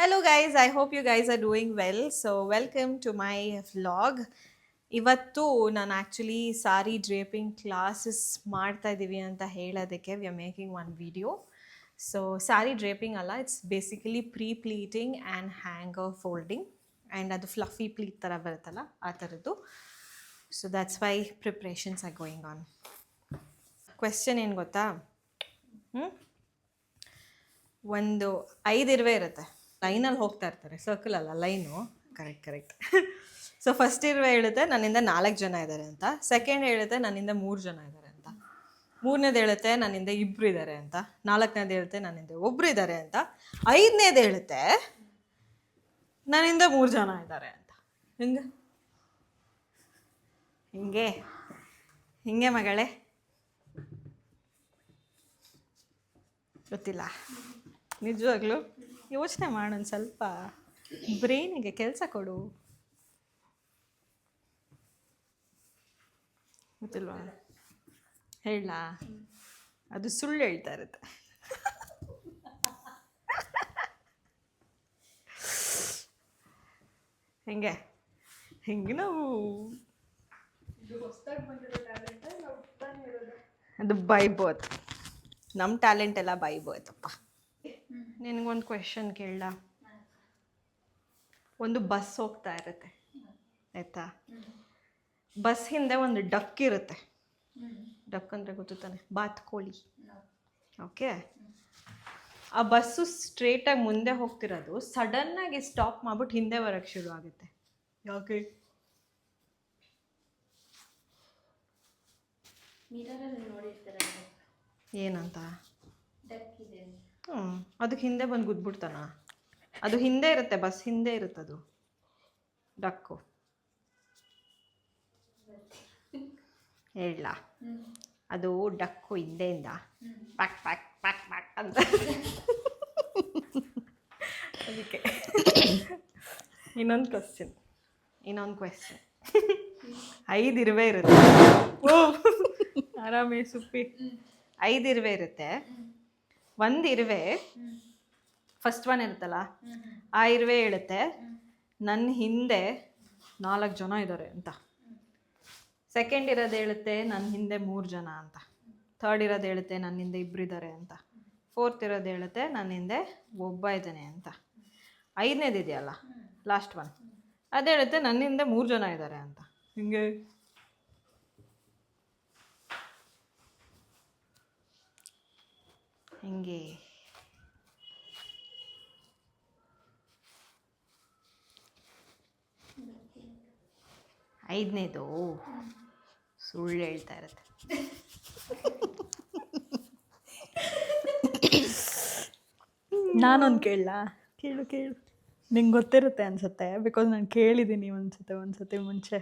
Hello guys, I hope you guys are doing well. So welcome to my vlog. ಇವತ್ತು ನಾನು actually ಸಾರಿ draping classes ಮಾಡ್ತಾ ಇದ್ದೀವಿ ಅಂತ ಹೇಳೋದಕ್ಕೆ we are making one video. So sari draping ಅಲ್ಲ, it's basically pre pleating and hanger folding and ಅದು fluffy pleat ಥರ ಬರುತ್ತಲ್ಲ ಆ ಥರದ್ದು. So that's why preparations are going on. Question ಏನು ಗೊತ್ತಾ, ಒಂದು 5 ಇರುವೆ ಇರುತ್ತೆ, ಲೈನಲ್ಲಿ ಹೋಗ್ತಾ ಇರ್ತಾರೆ, ಸರ್ಕಲ್ ಅಲ್ಲ ಲೈನು, ಕರೆಕ್ಟ್. ಸೊ ಫಸ್ಟ್ ಇರುವೆ ಹೇಳುತ್ತೆ ನನ್ನಿಂದ 4 ಜನ ಇದ್ದಾರೆ ಅಂತ, ಸೆಕೆಂಡ್ ಹೇಳುತ್ತೆ ನನ್ನಿಂದ 3 ಜನ ಇದ್ದಾರೆ ಅಂತ, ಮೂರನೇದು ಹೇಳುತ್ತೆ ನನ್ನಿಂದ 2 ಇದ್ದಾರೆ ಅಂತ, 4ನೇದು ಹೇಳುತ್ತೆ ನನ್ನಿಂದ 1 ಇದ್ದಾರೆ ಅಂತ, 5ನೇದು ಹೇಳುತ್ತೆ ನನ್ನಿಂದ 3 ಜನ ಇದ್ದಾರೆ ಅಂತ. ಹಿಂಗೆ ಮಗಳೇ, ಗೊತ್ತಿಲ್ಲ ನಿಜವಾಗ್ಲೂ. ಯೋಚನೆ ಮಾಡೋಣ, ಸ್ವಲ್ಪ ಬ್ರೈನಿಗೆ ಕೆಲಸ ಕೊಡು. ಗೊತ್ತಿಲ್ವಾ? ಹೇಳ, ಅದು ಸುಳ್ಳು ಹೇಳ್ತಾ ಇರುತ್ತೆ. ಹೆಂಗೆ ನಾವು ಅದು ಬೈ ಬರ್ತ್, ನಮ್ಮ ಟ್ಯಾಲೆಂಟ್ ಎಲ್ಲ ಬೈ ಬರ್ತ್. ನಿನಗೊಂದು ಕ್ವೆಶನ್ ಕೇಳ. ಒಂದು ಬಸ್ ಹೋಗ್ತಾ ಇರುತ್ತೆ ಆಯ್ತಾ, ಬಸ್ ಹಿಂದೆ ಒಂದು ಡಕ್ ಇರುತ್ತೆ. ಡಕ್ ಅಂದರೆ ಗೊತ್ತು ತಾನೆ, ಬಾತ್ಕೋಳಿ. ಓಕೆ, ಆ ಬಸ್ಸು ಸ್ಟ್ರೇಟಾಗಿ ಮುಂದೆ ಹೋಗ್ತಿರೋದು ಸಡನ್ನಾಗಿ ಸ್ಟಾಪ್ ಮಾಡ್ಬಿಟ್ಟು ಹಿಂದೆ ಬರೋಕ್ಕೆ ಶುರು ಆಗುತ್ತೆ. ಯಾಕೆ? ಏನಂತ? ಅದಕ್ಕೆ ಹಿಂದೆ ಬಂದು ಗುದ್ಬಿಡ್ತಾನ. ಅದು ಹಿಂದೆ ಇರುತ್ತೆ, ಬಸ್ ಹಿಂದೆ ಇರುತ್ತೆ ಅದು ಡಕ್ಕು. ಹೇಳ, ಅದು ಡಕ್ಕು ಹಿಂದೆಯಿಂದ ಪ್ಯಾಕ್ ಪ್ಯಾಕ್ ಪ್ಯಾಕ್ ಪ್ಯಾಕ್ ಅಂತ. ಅದಕ್ಕೆ ಇನ್ನೊಂದು ಕ್ವೆಶ್ಚನ್ 5 ಇರುವೆ ಇರುತ್ತೆ. ಓ ಆರಾಮೇ ಸುಪ್ಪಿ. 5 ಇರುವೆ ಇರುತ್ತೆ. ಒಂದು ಇರುವೆ ಫಸ್ಟ್ ಒನ್ ಇರುತ್ತಲ್ಲ, ಆ ಇರುವೆ ಹೇಳುತ್ತೆ ನನ್ನ ಹಿಂದೆ 4 ಜನ ಇದ್ದಾರೆ ಅಂತ. ಸೆಕೆಂಡ್ ಇರೋದು ಹೇಳುತ್ತೆ ನನ್ನ ಹಿಂದೆ 3 ಜನ ಅಂತ. ಥರ್ಡ್ ಇರೋದು ಹೇಳುತ್ತೆ ನನ್ನ ಹಿಂದೆ 2 ಇದ್ದಾರೆ ಅಂತ. ಫೋರ್ತ್ ಇರೋದು ಹೇಳುತ್ತೆ ನನ್ನ ಹಿಂದೆ 1 ಇದ್ದಾನೆ ಅಂತ. 5ನೇದು ಇದೆಯಲ್ಲ, ಲಾಸ್ಟ್ ಒನ್, ಅದು ಹೇಳುತ್ತೆ ನನ್ನ ಹಿಂದೆ 3 ಜನ ಇದ್ದಾರೆ ಅಂತ. ಹಿಂಗೆ ಹಿಂಗೆ 5ನೇದು ಸುಳ್ಳು ಹೇಳ್ತಾ ಇರುತ್ತೆ. ನಾನೊಂದು ಕೇಳಲಾ? ಕೇಳು ನಿಂಗೆ ಗೊತ್ತಿರುತ್ತೆ ಅನ್ಸುತ್ತೆ, ಬಿಕಾಸ್ ನಾನು ಕೇಳಿದ್ದೀನಿ ಒಂದ್ಸತಿ ಮುಂಚೆ.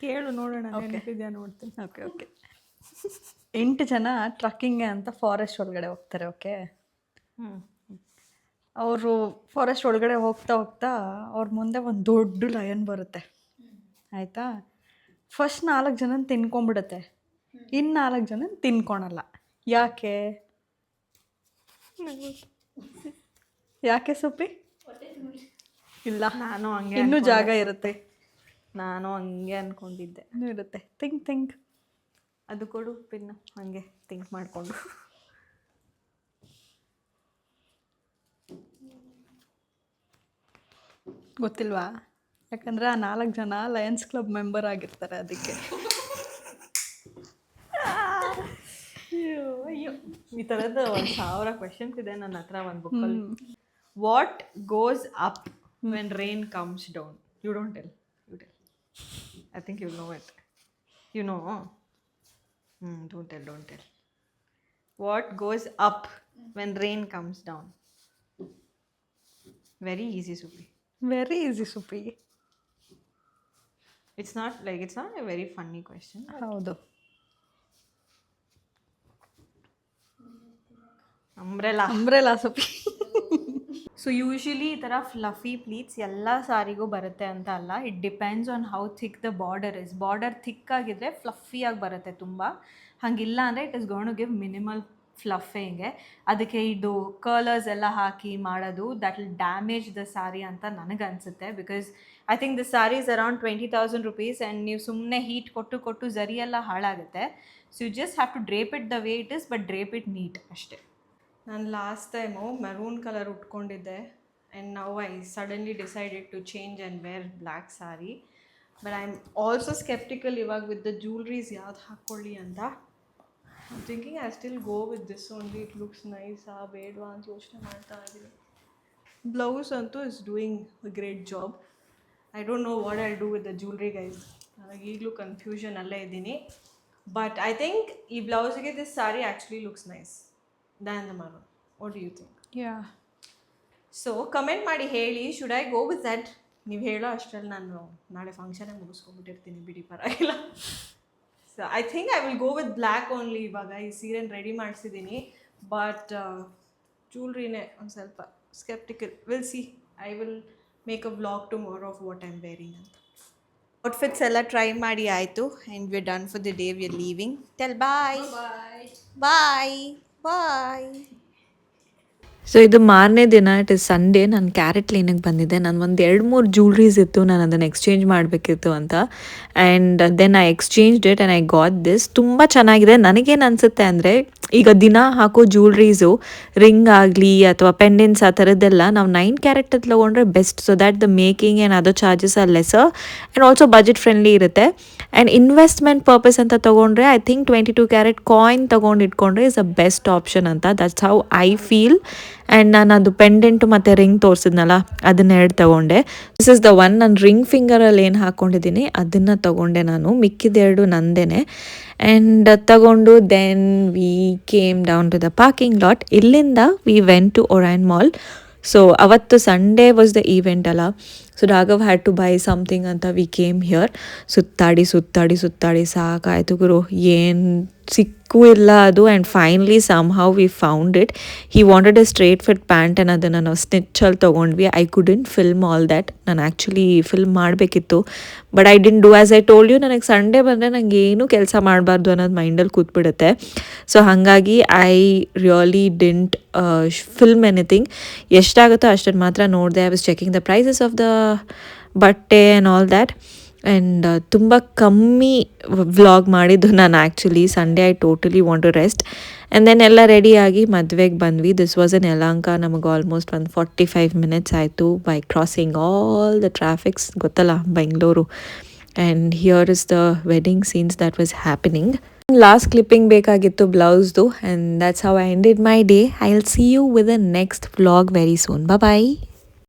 ಕೇಳು ನೋಡೋಣ, ನೆನಪಿದ್ಯಾ ನೋಡ್ತೀನಿ. ಓಕೆ 8 ಜನ ಟ್ರಕ್ಕಿಂಗ್ಗೆ ಅಂತ ಫಾರೆಸ್ಟ್ ಒಳಗಡೆ ಹೋಗ್ತಾರೆ. ಓಕೆ, ಅವರು ಫಾರೆಸ್ಟ್ ಒಳಗಡೆ ಹೋಗ್ತಾ ಅವ್ರ ಮುಂದೆ ಒಂದು ದೊಡ್ಡ ಲಯನ್ ಬರುತ್ತೆ ಆಯಿತಾ. ಫಸ್ಟ್ 4 ಜನ ತಿನ್ಕೊಂಬಿಡುತ್ತೆ, ಇನ್ನು 4 ಜನ ತಿನ್ಕೊಳಲ್ಲ. ಯಾಕೆ ಸುಪ್ಪಿ? ಇಲ್ಲ, ನಾನು ಹಂಗೆ ಇನ್ನೂ ಜಾಗ ಇರುತ್ತೆ. ನಾನು ಹಂಗೆ ಅಂದ್ಕೊಂಡಿದ್ದೆ. ಇರುತ್ತೆ. ಥಿಂಕ್ ಅದು ಕೊಡು ಪಿನ್ನು, ಹಂಗೆ ಥಿಂಕ್ ಮಾಡಿಕೊಂಡು. ಗೊತ್ತಿಲ್ವಾ? ಯಾಕಂದರೆ ಆ 4 ಜನ ಲಯನ್ಸ್ ಕ್ಲಬ್ ಮೆಂಬರ್ ಆಗಿರ್ತಾರೆ, ಅದಕ್ಕೆ. ಅಯ್ಯೋ, ಈ ಥರದ್ದು 1000 ಕ್ವೆಶನ್ಸ್ ಇದೆ ನನ್ನ ಹತ್ರ ಒಂದು ಬುಕ್ಕಲ್ಲಿ. What goes up when rain comes down? You don't tell, you tell. I think you know it. You know? Don't tell. What goes up when rain comes down? Very easy Suppi. It's not a very funny question. ಹೌದು. Umbrella Suppi. So usually ಈ ಥರ fluffy pleats ಎಲ್ಲ ಸಾರಿಗೂ ಬರುತ್ತೆ ಅಂತ ಅಲ್ಲ. It depends on how thick the border is. Border thick ಆಗಿದ್ರೆ ಫ್ಲಫಿಯಾಗಿ ಬರುತ್ತೆ ತುಂಬ. ಹಾಗಿಲ್ಲ ಅಂದರೆ it is going to give minimal ಫ್ಲಫೇ ಹಿಂಗೆ. ಅದಕ್ಕೆ ಇದು ಕಲರ್ಸ್ ಎಲ್ಲ ಹಾಕಿ ಮಾಡೋದು that will damage the sari ಅಂತ ನನಗನ್ಸುತ್ತೆ. Because I think the sari is around 20,000 rupees and ನೀವು ಸುಮ್ಮನೆ ಹೀಟ್ ಕೊಟ್ಟು ಝರಿ ಎಲ್ಲ ಹಾಳಾಗುತ್ತೆ. So you just have to drape it the way it is, but drape it neat ಅಷ್ಟೇ. ನಾನು ಲಾಸ್ಟ್ ಟೈಮು ಮೆರೂನ್ ಕಲರ್ ಉಟ್ಕೊಂಡಿದ್ದೆ and now I suddenly decided to change and wear black sari. But I am also sceptical ಇವಾಗ with the jewelleries ಯಾವ್ದು ಹಾಕ್ಕೊಳ್ಳಿ ಅಂತ. I'm thinking I still go with this only. It looks nice. ಬೇಡವಾ ಅಂತ ಯೋಚನೆ ಮಾಡ್ತಾ ಇದ್ದೀನಿ. ಬ್ಲೌಸ್ ಅಂತೂ is doing a great job. I don't know what I do with the jewellery guys. ನನಗೆ ಈಗಲೂ ಕನ್ಫ್ಯೂಷನ್ ಅಲ್ಲೇ ಇದ್ದೀನಿ. ಬಟ್ ಐ ಥಿಂಕ್ ಈ ಬ್ಲೌಸಿಗೆ this sari actually looks nice than the maroon. What do you think? Yeah, so comment ಮಾಡಿ ಹೇಳಿ, should I go with that? ನೀವು ಹೇಳೋ ಅಷ್ಟರಲ್ಲಿ ನಾನು ನಾಳೆ ಫಂಕ್ಷನೇ ಮುಗಿಸ್ಕೊಂಡ್ಬಿಟ್ಟಿರ್ತೀನಿ, ಬಿಡಿ ಪರವಾಗಿಲ್ಲ. So I think I will go with black only. ಇವಾಗ ಈ ಸೀರೆನ ರೆಡಿ ಮಾಡಿಸಿದ್ದೀನಿ, ಬಟ್ ಜ್ಯುವೆಲ್ರಿನೇ ಒಂದು ಸ್ವಲ್ಪ sceptical. Will see. I will make a vlog tomorrow of what I am wearing ಅಂತ. ಔಟ್ಫಿಟ್ಸ್ ಎಲ್ಲ ಟ್ರೈ ಮಾಡಿ ಆಯಿತು and we done for the day. We are leaving. Tell bye. Bye bye. So ಇದು ಮಾರನೇ ದಿನ, ಇಟ್ ಇಸ್ ಸಂಡೇ. ನಾನು carat ಕ್ಲೀನಿಗೆ ಬಂದಿದ್ದೆ. ನಾನು ಒಂದು 2-3 ಜ್ಯುವೆಲ್ರೀಸ್ ಇತ್ತು, ನಾನು ಅದನ್ನು ಎಕ್ಸ್ಚೇಂಜ್ ಮಾಡಬೇಕಿತ್ತು ಅಂತ. And then I exchange it and I got this. ತುಂಬ ಚೆನ್ನಾಗಿದೆ. ನನಗೇನು ಅನಿಸುತ್ತೆ ಅಂದರೆ, ಈಗ ದಿನ ಹಾಕೋ ಜ್ಯುವೆಲ್ರೀಸು ರಿಂಗ್ ಆಗಲಿ ಅಥವಾ ಪೆಂಡೆಂಟ್ಸ್ ಆ ಥರದ್ದೆಲ್ಲ ನಾವು 9 ಕ್ಯಾರೆಟ್ ತೊಗೊಂಡ್ರೆ best. So that the making and other charges are lesser and also budget friendly ಇರುತ್ತೆ. ಆ್ಯಂಡ್ ಇನ್ವೆಸ್ಟ್ಮೆಂಟ್ ಪರ್ಪಸ್ ಅಂತ ತೊಗೊಂಡ್ರೆ ಐ ಥಿಂಕ್ 22 ಕ್ಯಾರೆಟ್ ಕಾಯಿನ್ ತೊಗೊಂಡು ಇಟ್ಕೊಂಡ್ರೆ ಇಸ್ ಅ ಬೆಸ್ಟ್ ಆಪ್ಷನ್ ಅಂತ. That's how I feel. And ನಾನು ಅದು pendant ಮತ್ತು ring ತೋರಿಸಿದ್ನಲ್ಲ, ಅದನ್ನ 2 ತೊಗೊಂಡೆ. This is the one. ನಾನು ರಿಂಗ್ ಫಿಂಗರಲ್ಲಿ ಏನು ಹಾಕ್ಕೊಂಡಿದ್ದೀನಿ ಅದನ್ನು ತೊಗೊಂಡೆ ನಾನು. ಮಿಕ್ಕಿದೆರಡು ನಂದೇನೆ. ಆ್ಯಂಡ್ ತಗೊಂಡು then we came down to the parking lot. ಇಲ್ಲಿಂದ we went to Orion mall. So ಅವತ್ತು ಸಂಡೇ ವಾಸ್ ದ ಈವೆಂಟ್ ಅಲ್ಲ. So Raghav had to buy something ಅಂತ ವಿ ಕೇಮ್ ಹಿಯರ್. ಸುತ್ತಾಡಿ ಸಾಕಾಯಿತು ಗುರು. ಏನು ಸಿಕ್ಕೂ ಇಲ್ಲ ಅದು. And finally somehow we found it. He wanted a straight fit pant and ಅದನ್ನು ನಾವು ಸ್ಟಿಚ್ಚಲ್ಲಿ ತೊಗೊಂಡ್ವಿ. I couldn't film all that. ನಾನು ಆ್ಯಕ್ಚುಲಿ ಫಿಲ್ಮ್ ಮಾಡಬೇಕಿತ್ತು, but I didn't do. As I told you, ನನಗೆ ಸಂಡೇ ಬಂದರೆ ನನಗೆ ಏನೂ ಕೆಲಸ ಮಾಡಬಾರ್ದು ಅನ್ನೋದು ಮೈಂಡಲ್ಲಿ ಕೂತ್ಬಿಡುತ್ತೆ. ಸೊ ಹಾಗಾಗಿ I really didn't film anything. ಎಷ್ಟಾಗುತ್ತೋ ಅಷ್ಟನ್ನು ಮಾತ್ರ ನೋಡಿದೆ. I was checking the prices of the batte and all that. And ತುಂಬ ಕಮ್ಮಿ ವ್ಲಾಗ್ ಮಾಡಿದ್ದು ನಾನು actually. Sunday I totally want to rest. And then ಎಲ್ಲ ರೆಡಿಯಾಗಿ ಮದುವೆಗೆ ಬಂದ್ವಿ. This was in Yelahanka. ನಮಗೆ ಆಲ್ಮೋಸ್ಟ್ ಒಂದು 45 minutes ಆಯಿತು by crossing all the traffics. ಗೊತ್ತಲ್ಲ Bengaluru. And here is the wedding scenes that was happening. Last clipping ಬೇಕಾಗಿತ್ತು ಬ್ಲೌಸ್ದು. And that's how I ended my day. I will see you with the next vlog very soon. Bye.